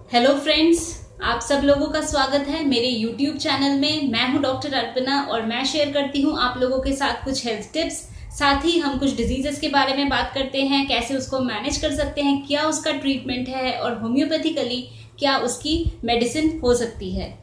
Hello friends, आप सब लोगों का स्वागत है मेरे YouTube चैनल में। मैं हूं डॉक्टर अर्पणा और मैं शेयर करती हूं आप लोगों के साथ कुछ हेल्थ टिप्स। साथ ही हम कुछ डिजीजेस के बारे में बात करते हैं, कैसे उसको मैनेज कर सकते हैं, क्या उसका ट्रीटमेंट है और होम्योपैथिकली क्या उसकी मेडिसिन हो सकती है।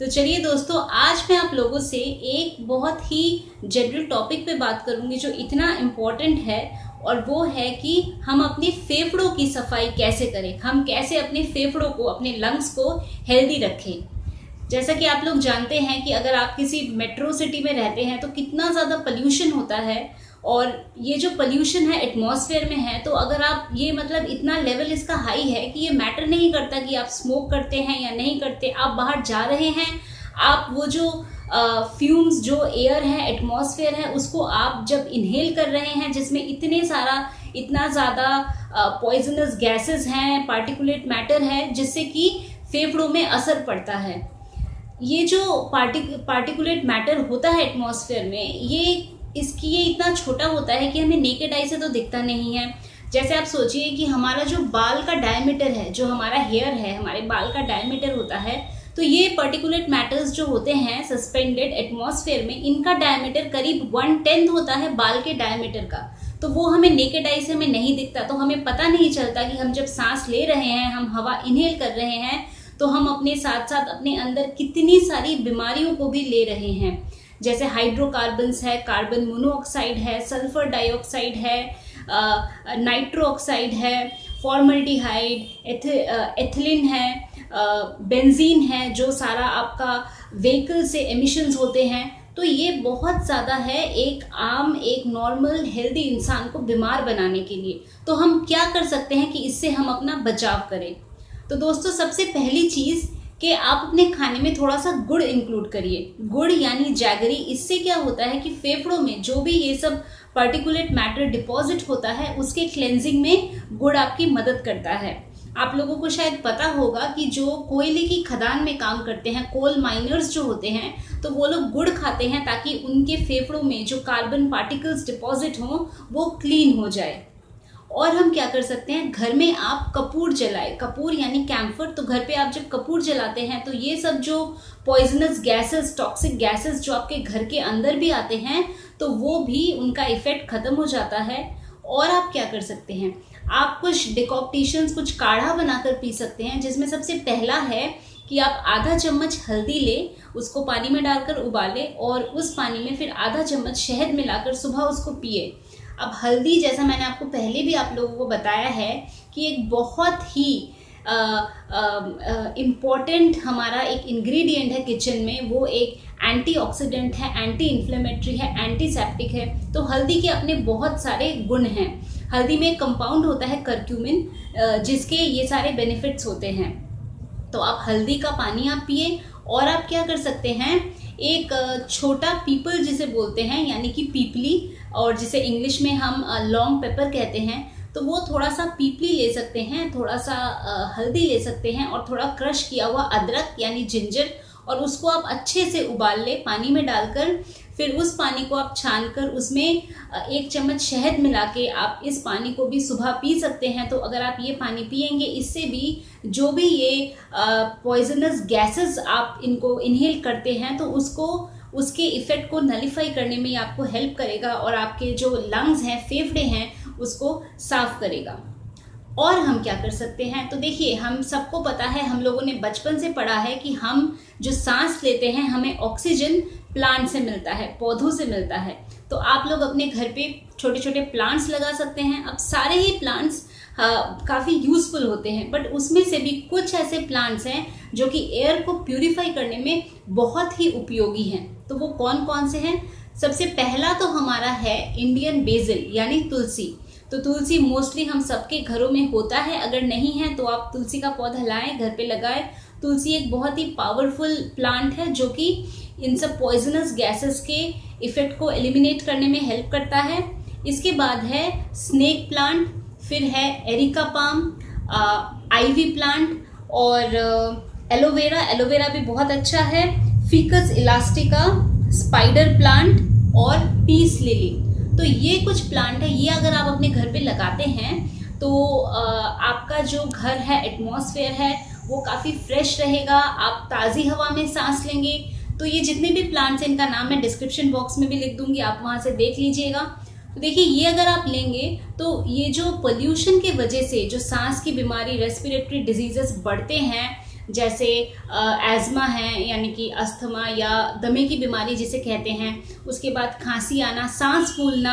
तो चलिए दोस्तों, आज मैं आप लोगों से एक बहुत ही जनरल टॉपिक पे बात करूंगी जो इतना इम्पोर्टेंट है, और वो है कि हम अपने फेफड़ों की सफाई कैसे करें, हम कैसे अपने फेफड़ों को, अपने लंग्स को हेल्दी रखें। जैसा कि आप लोग जानते हैं कि अगर आप किसी मेट्रो सिटी में रहते हैं तो कितना ज़्यादा पोल्यूशन होता है, और ये जो पोल्यूशन है एटमॉस्फेयर में है, तो अगर आप ये मतलब इतना लेवल इसका हाई है कि ये मैटर नहीं करता कि आप स्मोक करते हैं या नहीं करते, आप बाहर जा रहे हैं, आप वो जो फ्यूम्स जो एयर है, एटमॉस्फेयर है, उसको आप जब इनहेल कर रहे हैं जिसमें इतना ज़्यादा पॉइजनस गैसेस हैं, पार्टिकुलेट मैटर है, जिससे कि फेफड़ों में असर पड़ता है। ये जो पार्टिकुलेट मैटर होता है एटमॉस्फेयर में, ये इतना छोटा होता है कि हमें नेकेड आई से तो दिखता नहीं है। जैसे आप सोचिए कि हमारा जो बाल का डायमीटर है, जो हमारा हेयर है, हमारे बाल का डायमीटर होता है, तो ये पर्टिकुलेट मैटर्स जो होते हैं सस्पेंडेड एटमॉस्फेयर में, इनका डायमीटर करीब 1/10 होता है बाल के डायमीटर का। तो वो हमें नेकेड आई से हमें नहीं दिखता, तो हमें पता नहीं चलता कि हम जब सांस ले रहे हैं, हम हवा इनहेल कर रहे हैं, तो हम अपने साथ साथ अपने अंदर कितनी सारी बीमारियों को भी ले रहे हैं। जैसे हाइड्रोकार्बन्स है, कार्बन मोनोऑक्साइड है, सल्फर डाइऑक्साइड है, नाइट्रो ऑक्साइड है, फॉर्मल्डिहाइड, एथिलीन है, बेंजीन है, जो सारा आपका व्हीकल से एमिशंस होते हैं। तो ये बहुत ज़्यादा है एक नॉर्मल हेल्दी इंसान को बीमार बनाने के लिए। तो हम क्या कर सकते हैं कि इससे हम अपना बचाव करें। तो दोस्तों, सबसे पहली चीज़ कि आप अपने खाने में थोड़ा सा गुड़ इंक्लूड करिए। गुड़ यानी जैगरी। इससे क्या होता है कि फेफड़ों में जो भी ये सब पार्टिकुलेट मैटर डिपॉजिट होता है, उसके क्लेंजिंग में गुड़ आपकी मदद करता है। आप लोगों को शायद पता होगा कि जो कोयले की खदान में काम करते हैं, कोल माइनर्स जो होते हैं, तो वो लोग गुड़ खाते हैं ताकि उनके फेफड़ों में जो कार्बन पार्टिकल्स डिपॉजिट हों वो क्लीन हो जाए। और हम क्या कर सकते हैं, घर में आप कपूर जलाएं। कपूर यानी कैम्फर। तो घर पे आप जब कपूर जलाते हैं तो ये सब जो पॉइजनस गैसेस, टॉक्सिक गैसेस जो आपके घर के अंदर भी आते हैं, तो वो भी उनका इफेक्ट खत्म हो जाता है। और आप क्या कर सकते हैं, आप कुछ डिकॉक्टेशंस, कुछ काढ़ा बनाकर पी सकते हैं, जिसमें सबसे पहला है कि आप आधा चम्मच हल्दी ले, उसको पानी में डालकर उबालें, और उस पानी में फिर आधा चम्मच शहद मिलाकर सुबह उसको पिए। अब हल्दी, जैसा मैंने आपको पहले भी आप लोगों को बताया है कि एक बहुत ही इम्पॉर्टेंट हमारा एक इंग्रेडिएंट है किचन में। वो एक एंटीऑक्सीडेंट है, एंटी इन्फ्लेमेटरी है, एंटीसेप्टिक है। तो हल्दी के अपने बहुत सारे गुण हैं। हल्दी में एक कंपाउंड होता है करक्यूमिन, जिसके ये सारे बेनिफिट्स होते हैं। तो आप हल्दी का पानी आप पिए। और आप क्या कर सकते हैं, एक छोटा पीपल जिसे बोलते हैं, यानी कि पीपली, और जिसे इंग्लिश में हम लॉन्ग पेपर कहते हैं, तो वो थोड़ा सा पीपली ले सकते हैं, थोड़ा सा हल्दी ले सकते हैं, और थोड़ा क्रश किया हुआ अदरक यानी जिंजर, और उसको आप अच्छे से उबाल ले पानी में डालकर। फिर उस पानी को आप छानकर उसमें 1 चम्मच शहद मिला के आप इस पानी को भी सुबह पी सकते हैं। तो अगर आप ये पानी पिएंगे, इससे भी जो भी ये पॉइजनस गैसेस आप इनको इनहेल करते हैं, तो उसके इफेक्ट को नलिफाई करने में ये आपको हेल्प करेगा, और आपके जो लंग्स हैं, फेफड़े हैं, उसको साफ करेगा। और हम क्या कर सकते हैं, तो देखिए, हम सबको पता है, हम लोगों ने बचपन से पढ़ा है कि हम जो सांस लेते हैं, हमें ऑक्सीजन प्लांट से मिलता है, पौधों से मिलता है। तो आप लोग अपने घर पे छोटे छोटे प्लांट्स लगा सकते हैं। अब सारे ही प्लांट्स काफ़ी यूजफुल होते हैं, बट उसमें से भी कुछ ऐसे प्लांट्स हैं जो कि एयर को प्यूरिफाई करने में बहुत ही उपयोगी हैं। तो वो कौन कौन से हैं? सबसे पहला तो हमारा है इंडियन बेसिल यानी तुलसी। तो तुलसी मोस्टली हम सबके घरों में होता है। अगर नहीं है तो आप तुलसी का पौधा लाएं, घर पे लगाएं। तुलसी एक बहुत ही पावरफुल प्लांट है जो कि इन सब पॉइजनस गैसेस के इफेक्ट को एलिमिनेट करने में हेल्प करता है। इसके बाद है स्नेक प्लांट, फिर है एरिका पाम, आईवी प्लांट, और एलोवेरा। एलोवेरा भी बहुत अच्छा है। फिकस इलास्टिका, स्पाइडर प्लांट और पीस लिली। तो ये कुछ प्लांट है, ये अगर आप अपने घर पे लगाते हैं तो आपका जो घर है, एटमॉस्फेयर है, वो काफ़ी फ्रेश रहेगा, आप ताज़ी हवा में सांस लेंगे। तो ये जितने भी प्लांट्स हैं, इनका नाम मैं डिस्क्रिप्शन बॉक्स में भी लिख दूंगी, आप वहाँ से देख लीजिएगा। तो देखिए, ये अगर आप लेंगे तो ये जो पोल्यूशन की वजह से जो सांस की बीमारी, रेस्पिरेटरी डिजीजेस बढ़ते हैं, जैसे एज़मा है यानी कि अस्थमा या दमे की बीमारी जिसे कहते हैं, उसके बाद खांसी आना, सांस फूलना,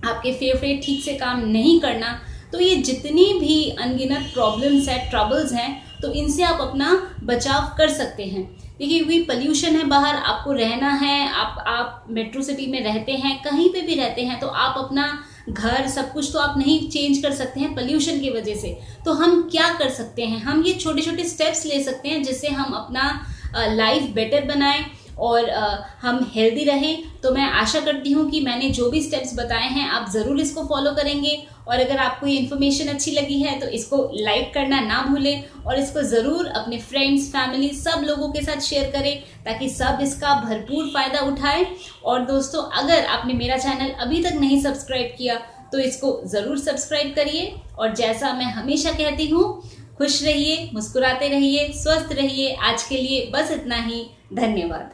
आपके फेफड़े ठीक से काम नहीं करना, तो ये जितनी भी अनगिनत प्रॉब्लम्स है, ट्रबल्स हैं, तो इनसे आप अपना बचाव कर सकते हैं। देखिए, क्योंकि पोल्यूशन है, बाहर आपको रहना है, आप मेट्रो सिटी में रहते हैं, कहीं पे भी रहते हैं, तो आप अपना घर सब कुछ तो आप नहीं चेंज कर सकते हैं पोल्यूशन की वजह से। तो हम क्या कर सकते हैं, हम ये छोटे छोटे स्टेप्स ले सकते हैं जिससे हम अपना लाइफ बेटर बनाएं और हम हेल्दी रहें। तो मैं आशा करती हूँ कि मैंने जो भी स्टेप्स बताए हैं आप ज़रूर इसको फॉलो करेंगे। और अगर आपको ये इन्फॉर्मेशन अच्छी लगी है तो इसको लाइक करना ना भूलें और इसको ज़रूर अपने फ्रेंड्स, फैमिली, सब लोगों के साथ शेयर करें ताकि सब इसका भरपूर फ़ायदा उठाएं। और दोस्तों, अगर आपने मेरा चैनल अभी तक नहीं सब्सक्राइब किया तो इसको ज़रूर सब्सक्राइब करिए। और जैसा मैं हमेशा कहती हूँ, खुश रहिए, मुस्कुराते रहिए, स्वस्थ रहिए। आज के लिए बस इतना ही। धन्यवाद।